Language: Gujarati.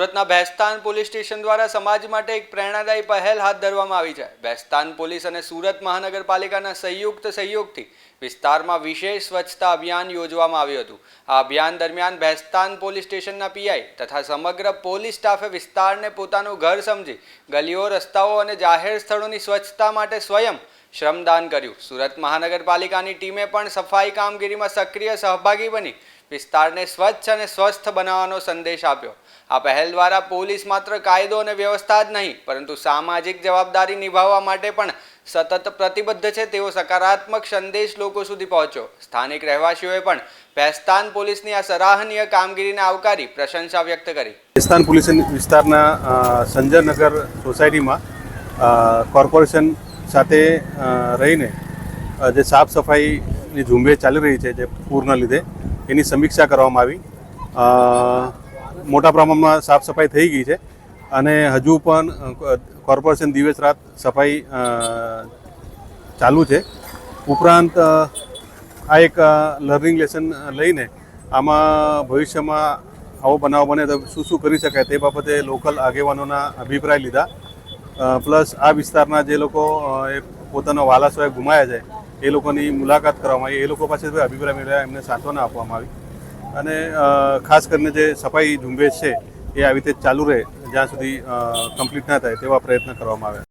સુરતના ભેસ્તાન પોલીસ સ્ટેશન દ્વારા સમાજ માટે એક પ્રેરણાદાયી પહેલ હાથ ધરવામાં આવી છે। ભેસ્તાન પોલીસ અને સુરત મહાનગરપાલિકાના સંયુક્ત સહયોગથી વિસ્તારમાં વિશેષ સ્વચ્છતા અભિયાન યોજવામાં આવ્યું હતું। આ અભિયાન દરમિયાન ભેસ્તાન પોલીસ સ્ટેશનના પીઆઈ તથા સમગ્ર પોલીસ સ્ટાફે વિસ્તારને પોતાનું ઘર સમજી ગલીઓ, રસ્તાઓ અને જાહેર સ્થળોની સ્વચ્છતા માટે સ્વયં શ્રમદાન કર્યું। સુરત મહાનગરપાલિકાની ટીમે પણ સફાઈ કામગીરીમાં સક્રિય સહભાગી બની વિસ્તારને સ્વચ્છ અને સ્વસ્થ બનાવવાનો સંદેશ આપ્યો। આ પહેલ દ્વારા પોલીસ માત્ર કાયદો અને વ્યવસ્થા જ નહીં પરંતુ સામાજિક જવાબદારી નિભાવવા માટે પણ સતત પ્રતિબદ્ધ છે તેવો સકારાત્મક સંદેશ લોકો સુધી પહોંચ્યો। સ્થાનિક રહેવાસીઓએ પણ ભેસ્તાન પોલીસની આ સરાહનીય કામગીરીને આવકારી પ્રશંસા વ્યક્ત કરી। ભેસ્તાન પોલીસ વિસ્તારના સંજયનગર સોસાયટીમાં કોર્પોરેશન સાથે રહીને જે સાફ સફાઈની ઝુંબેશ ચાલી રહી છે, જે પૂરના લીધે એની સમીક્ષા કરવામાં આવી। મોટા પ્રમાણમાં સાફ સફાઈ થઈ ગઈ છે અને હજુ પણ કોર્પોરેશન દિવસ રાત સફાઈ ચાલુ છે। ઉપરાંત આ એક લર્નિંગ લેસન લઈને આમાં ભવિષ્યમાં આવો બનાવ બને તો શું કરી શકાય તે બાબતે લોકલ આગેવાનોના અભિપ્રાય લીધા। પ્લસ આ વિસ્તારના જે લોકો પોતાનો વાલા સ્વયં ગુમાયા છે એ લોકોની મુલાકાત કરવામાં આવી, એ લોકો પાસેથી અભિપ્રાય મેળવ્યા, એમને સાંત્વના આપવામાં આવી અને ખાસ કરીને જે સફાઈ ઝુંબેશ છે એ આવી રીતે ચાલુ રહે જ્યાં સુધી કમ્પ્લીટ ના થાય તેવા પ્રયત્ન કરવામાં આવ્યા।